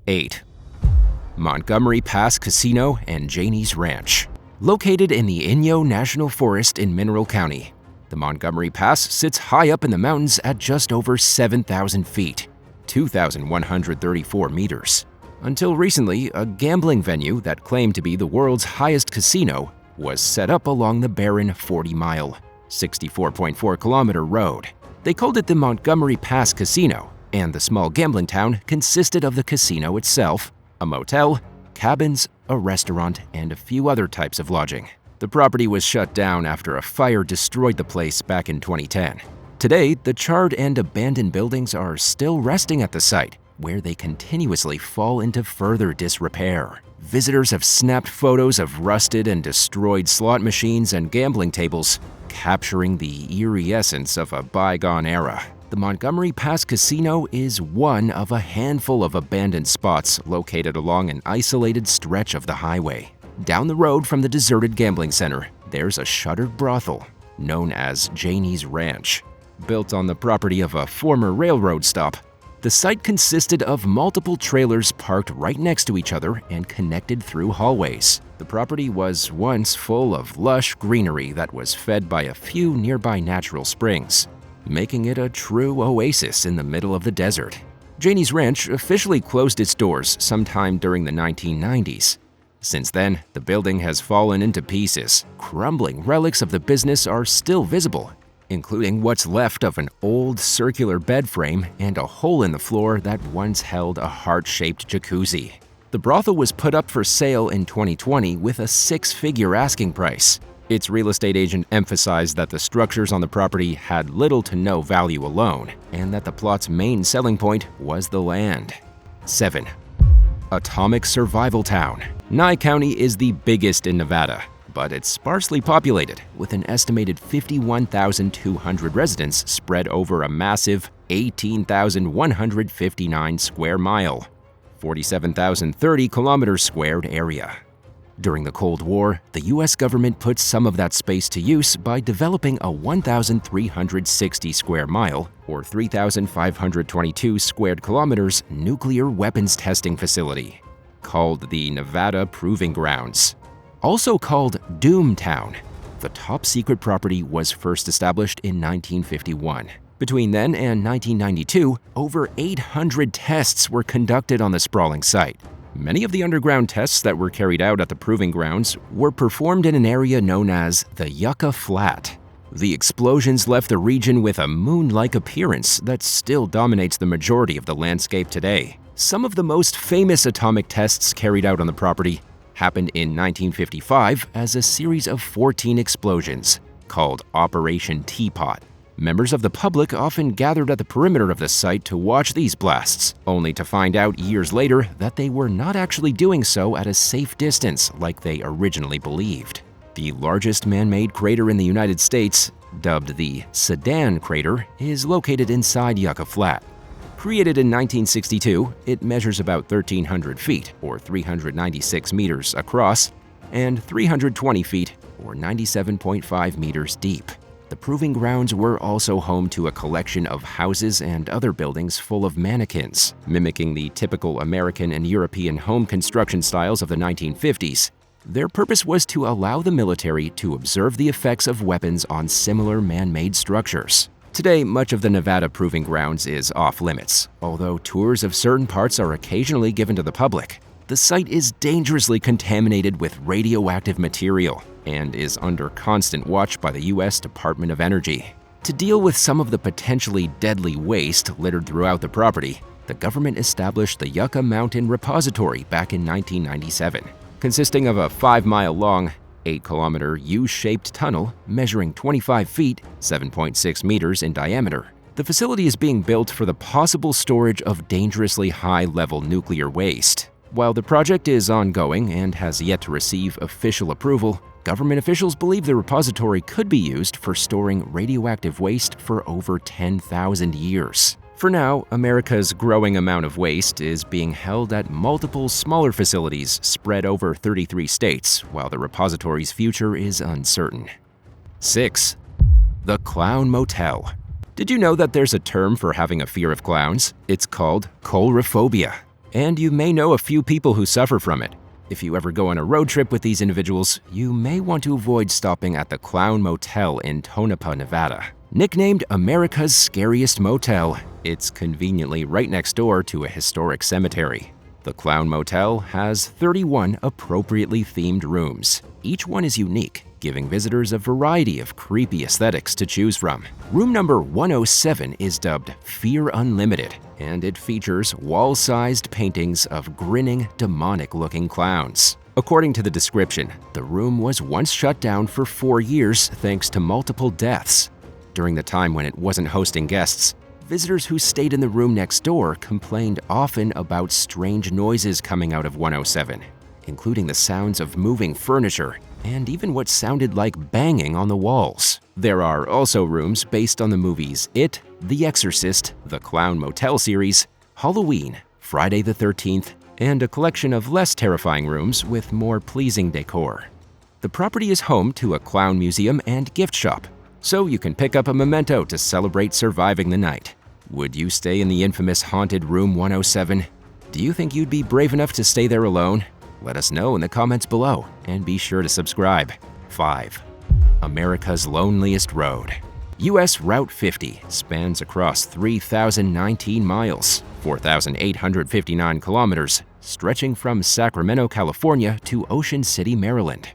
8. Montgomery Pass Casino and Janie's Ranch. Located in the Inyo National Forest in Mineral County, the Montgomery Pass sits high up in the mountains at just over 7,000 feet, 2,134 meters. Until recently, a gambling venue that claimed to be the world's highest casino was set up along the barren 40-mile, 64.4-kilometer road. They called it the Montgomery Pass Casino, and the small gambling town consisted of the casino itself, a motel, cabins, a restaurant, and a few other types of lodging. The property was shut down after a fire destroyed the place back in 2010. Today, the charred and abandoned buildings are still resting at the site, where they continuously fall into further disrepair. Visitors have snapped photos of rusted and destroyed slot machines and gambling tables, capturing the eerie essence of a bygone era. The Montgomery Pass Casino is one of a handful of abandoned spots located along an isolated stretch of the highway. Down the road from the deserted gambling center, there's a shuttered brothel known as Janie's Ranch. Built on the property of a former railroad stop, the site consisted of multiple trailers parked right next to each other and connected through hallways. The property was once full of lush greenery that was fed by a few nearby natural springs, making it a true oasis in the middle of the desert. Janie's Ranch officially closed its doors sometime during the 1990s. Since then, the building has fallen into pieces. Crumbling relics of the business are still visible, including what's left of an old circular bed frame and a hole in the floor that once held a heart-shaped jacuzzi. The brothel was put up for sale in 2020 with a six-figure asking price. Its real estate agent emphasized that the structures on the property had little to no value alone, and that the plot's main selling point was the land. 7. Atomic Survival Town. Nye County is the biggest in Nevada, but it's sparsely populated, with an estimated 51,200 residents spread over a massive 18,159 square mile, 47,030 kilometers squared area. During the Cold War, the U.S. government put some of that space to use by developing a 1,360 square mile, or 3,522 squared kilometers, nuclear weapons testing facility, called the Nevada Proving Grounds. Also called Doomtown, the top-secret property was first established in 1951. Between then and 1992, over 800 tests were conducted on the sprawling site. Many of the underground tests that were carried out at the Proving Grounds were performed in an area known as the Yucca Flat. The explosions left the region with a moon-like appearance that still dominates the majority of the landscape today. Some of the most famous atomic tests carried out on the property happened in 1955 as a series of 14 explosions, called Operation Teapot. Members of the public often gathered at the perimeter of the site to watch these blasts, only to find out years later that they were not actually doing so at a safe distance like they originally believed. The largest man-made crater in the United States, dubbed the Sedan Crater, is located inside Yucca Flat. Created in 1962, it measures about 1,300 feet, or 396 meters across, and 320 feet, or 97.5 meters deep. The Proving Grounds were also home to a collection of houses and other buildings full of mannequins, mimicking the typical American and European home construction styles of the 1950s. Their purpose was to allow the military to observe the effects of weapons on similar man-made structures. Today, much of the Nevada Proving Grounds is off-limits, although tours of certain parts are occasionally given to the public. The site is dangerously contaminated with radioactive material and is under constant watch by the U.S. Department of Energy. To deal with some of the potentially deadly waste littered throughout the property, the government established the Yucca Mountain Repository back in 1997, consisting of a 5-mile-long, 8-kilometer U-shaped tunnel measuring 25 feet, 7.6 meters in diameter. The facility is being built for the possible storage of dangerously high-level nuclear waste. While the project is ongoing and has yet to receive official approval, government officials believe the repository could be used for storing radioactive waste for over 10,000 years. For now, America's growing amount of waste is being held at multiple smaller facilities spread over 33 states, while the repository's future is uncertain. 6. The Clown Motel. Did you know that there's a term for having a fear of clowns? It's called coulrophobia. and you may know a few people who suffer from it. If you ever go on a road trip with these individuals, you may want to avoid stopping at the Clown Motel in Tonopah, Nevada. Nicknamed America's Scariest Motel, it's conveniently right next door to a historic cemetery. The Clown Motel has 31 appropriately themed rooms. Each one is unique, giving visitors a variety of creepy aesthetics to choose from. Room number 107 is dubbed Fear Unlimited, and it features wall-sized paintings of grinning, demonic-looking clowns. According to the description, the room was once shut down for 4 years thanks to multiple deaths. During the time when it wasn't hosting guests, visitors who stayed in the room next door complained often about strange noises coming out of 107, including the sounds of moving furniture and even what sounded like banging on the walls. There are also rooms based on the movies It, The Exorcist, the Clown Motel series, Halloween, Friday the 13th, and a collection of less terrifying rooms with more pleasing decor. The property is home to a clown museum and gift shop, so you can pick up a memento to celebrate surviving the night. Would you stay in the infamous haunted Room 107? Do you think you'd be brave enough to stay there alone? Let us know in the comments below, and be sure to subscribe. 5. America's Loneliest Road. U.S. Route 50 spans across 3,019 miles, 4,859 kilometers, stretching from Sacramento, California to Ocean City, Maryland.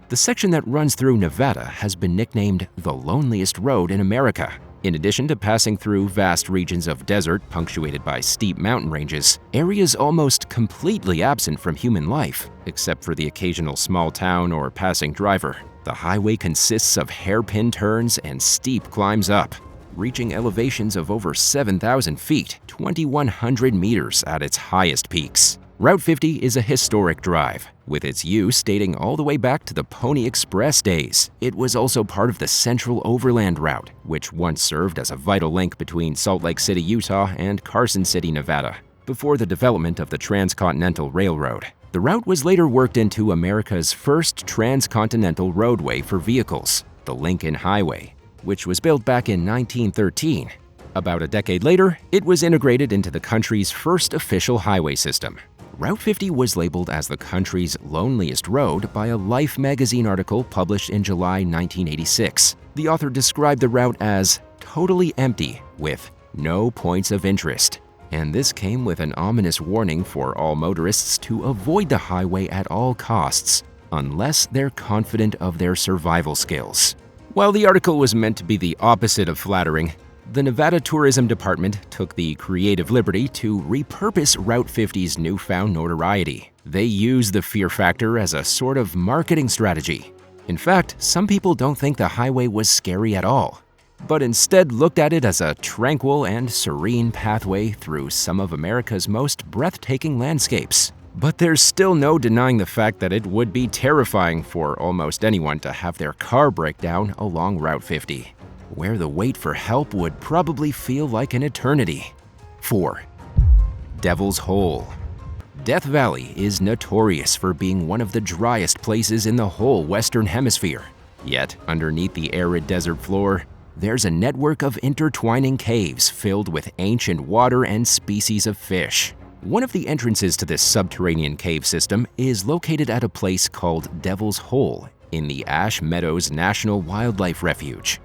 The section that runs through Nevada has been nicknamed the loneliest road in America. In addition to passing through vast regions of desert punctuated by steep mountain ranges, areas almost completely absent from human life, except for the occasional small town or passing driver. The highway consists of hairpin turns and steep climbs up, reaching elevations of over 7,000 feet, 2,100 meters at its highest peaks. Route 50 is a historic drive, with its use dating all the way back to the Pony Express days. It was also part of the Central Overland Route, which once served as a vital link between Salt Lake City, Utah and Carson City, Nevada, before the development of the Transcontinental Railroad. The route was later worked into America's first transcontinental roadway for vehicles, the Lincoln Highway, which was built back in 1913. About a decade later, it was integrated into the country's first official highway system. Route 50 was labeled as the country's loneliest road by a Life magazine article published in July 1986. The author described the route as totally empty with no points of interest. And this came with an ominous warning for all motorists to avoid the highway at all costs, unless they're confident of their survival skills. While the article was meant to be the opposite of flattering, the Nevada Tourism Department took the creative liberty to repurpose Route 50's newfound notoriety. They used the fear factor as a sort of marketing strategy. In fact, some people don't think the highway was scary at all, but instead looked at it as a tranquil and serene pathway through some of America's most breathtaking landscapes. But there's still no denying the fact that it would be terrifying for almost anyone to have their car break down along Route 50, where the wait for help would probably feel like an eternity. 4. Devil's Hole. Death Valley is notorious for being one of the driest places in the whole Western Hemisphere. Yet, underneath the arid desert floor, there's a network of intertwining caves filled with ancient water and species of fish. One of the entrances to this subterranean cave system is located at a place called Devil's Hole in the Ash Meadows National Wildlife Refuge.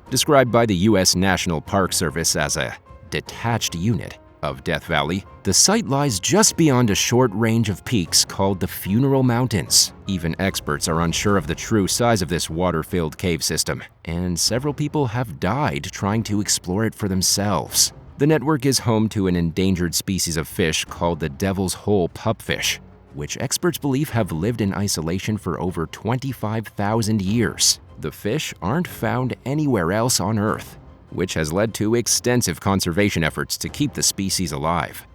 Described by the U.S. National Park Service as a detached unit of Death Valley, the site lies just beyond a short range of peaks called the Funeral Mountains. Even experts are unsure of the true size of this water-filled cave system, and several people have died trying to explore it for themselves. The network is home to an endangered species of fish called the Devil's Hole pupfish, which experts believe have lived in isolation for over 25,000 years. The fish aren't found anywhere else on Earth, which has led to extensive conservation efforts to keep the species alive.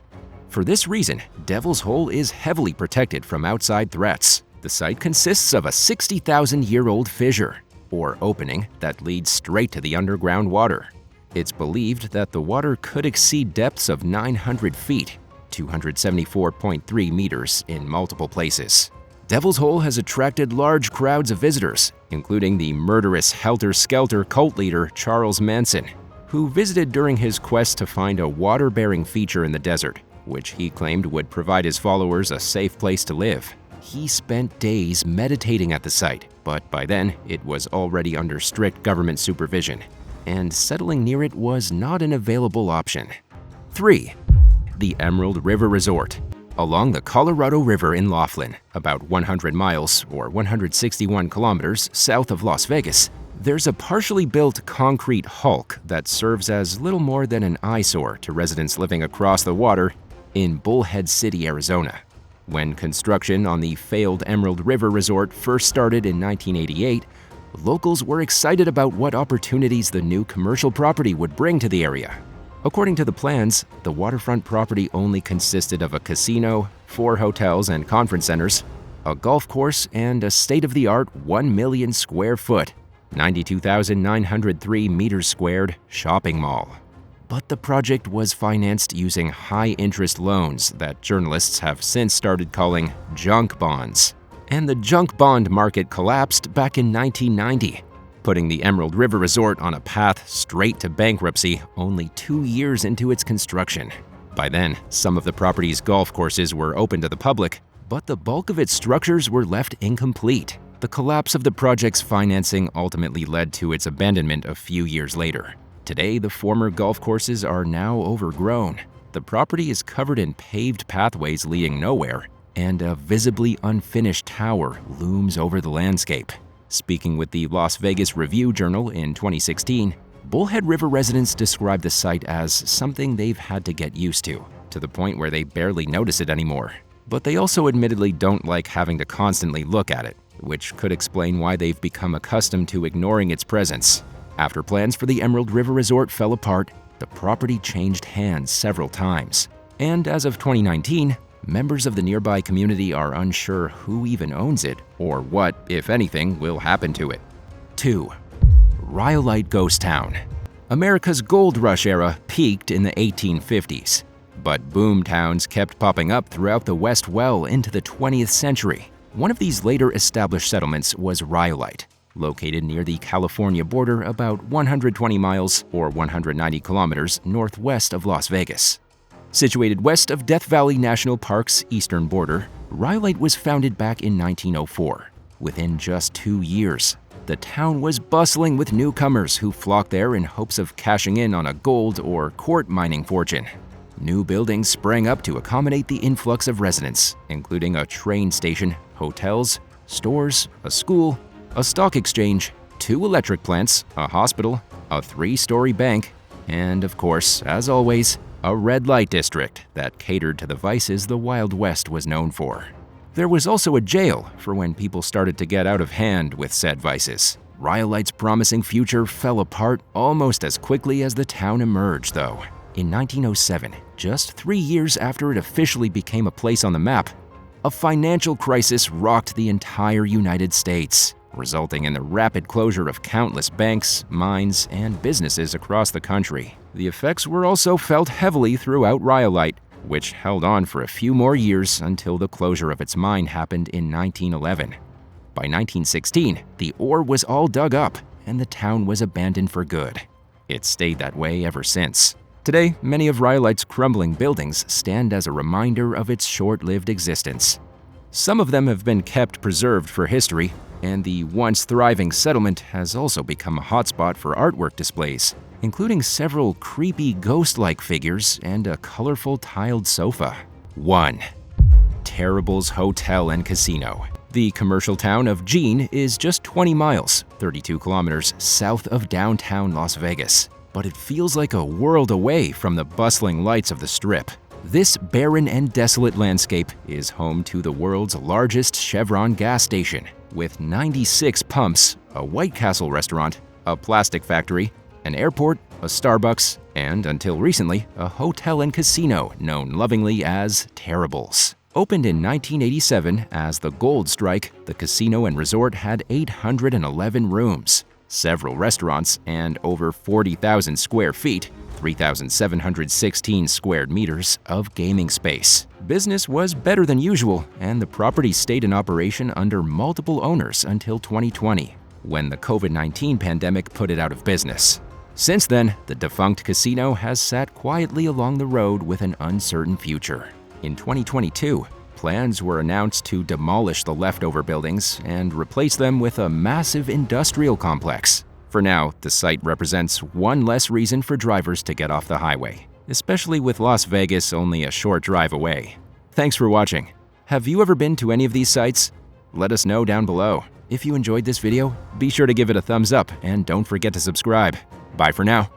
For this reason, Devil's Hole is heavily protected from outside threats. The site consists of a 60,000-year-old fissure, or opening, that leads straight to the underground water. It's believed that the water could exceed depths of 900 feet, 274.3 meters in multiple places. Devil's Hole has attracted large crowds of visitors, including the murderous helter-skelter cult leader Charles Manson, who visited during his quest to find a water-bearing feature in the desert. which he claimed would provide his followers a safe place to live. He spent days meditating at the site, but by then it was already under strict government supervision, and settling near it was not an available option. 3. The Emerald River Resort. Along the Colorado River in Laughlin, about 100 miles or 161 kilometers south of Las Vegas, there's a partially built concrete hulk that serves as little more than an eyesore to residents living across the water in Bullhead City, Arizona. When construction on the failed Emerald River Resort first started in 1988, locals were excited about what opportunities the new commercial property would bring to the area. According to the plans, the waterfront property only consisted of a casino, 4 hotels and conference centers, a golf course, and a state-of-the-art 1 million square foot, 92,903 meters squared shopping mall. But the project was financed using high-interest loans that journalists have since started calling junk bonds. And the junk bond market collapsed back in 1990, putting the Emerald River Resort on a path straight to bankruptcy only 2 years into its construction. By then, some of the property's golf courses were open to the public, but the bulk of its structures were left incomplete. The collapse of the project's financing ultimately led to its abandonment a few years later. Today, the former golf courses are now overgrown. The property is covered in paved pathways leading nowhere, and a visibly unfinished tower looms over the landscape. Speaking with the Las Vegas Review-Journal in 2016, Bullhead River residents described the site as something they've had to get used to the point where they barely notice it anymore. But they also admittedly don't like having to constantly look at it, which could explain why they've become accustomed to ignoring its presence. After plans for the Emerald River Resort fell apart, the property changed hands several times. And as of 2019, members of the nearby community are unsure who even owns it or what, if anything, will happen to it. 2. Rhyolite Ghost Town. America's gold rush era peaked in the 1850s, but boom towns kept popping up throughout the West well into the 20th century. One of these later established settlements was Rhyolite, located near the California border about 120 miles or 190 kilometers northwest of Las Vegas. Situated west of Death Valley National Park's eastern border, Rhyolite was founded back in 1904. Within just 2 years, the town was bustling with newcomers who flocked there in hopes of cashing in on a gold or quartz mining fortune. New buildings sprang up to accommodate the influx of residents, including a train station, hotels, stores, a school, a stock exchange, 2 electric plants, a hospital, a 3-story bank, and of course, as always, a red light district that catered to the vices the Wild West was known for. There was also a jail for when people started to get out of hand with said vices. Rhyolite's promising future fell apart almost as quickly as the town emerged, though. In 1907, just 3 years after it officially became a place on the map, a financial crisis rocked the entire United States, resulting in the rapid closure of countless banks, mines, and businesses across the country. The effects were also felt heavily throughout Rhyolite, which held on for a few more years until the closure of its mine happened in 1911. By 1916, the ore was all dug up, and the town was abandoned for good. It's stayed that way ever since. Today, many of Rhyolite's crumbling buildings stand as a reminder of its short-lived existence. Some of them have been kept preserved for history, and the once thriving settlement has also become a hotspot for artwork displays, including several creepy ghost-like figures and a colorful tiled sofa. 1. Terrible's Hotel and Casino. The commercial town of Jean is just 20 miles, 32 kilometers south of downtown Las Vegas, but it feels like a world away from the bustling lights of the Strip. This barren and desolate landscape is home to the world's largest Chevron gas station, with 96 pumps, a White Castle restaurant, a plastic factory, an airport, a Starbucks, and until recently, a hotel and casino known lovingly as Terrible's. Opened in 1987 as the Gold Strike, the casino and resort had 811 rooms, several restaurants, and over 40,000 square feet, 3,716 square meters of gaming space. Business was better than usual, and the property stayed in operation under multiple owners until 2020, when the COVID-19 pandemic put it out of business. Since then, the defunct casino has sat quietly along the road with an uncertain future. In 2022, plans were announced to demolish the leftover buildings and replace them with a massive industrial complex. For now, the site represents one less reason for drivers to get off the highway, especially with Las Vegas only a short drive away. Thanks for watching. Have you ever been to any of these sites? Let us know down below. If you enjoyed this video, be sure to give it a thumbs up and don't forget to subscribe. Bye for now.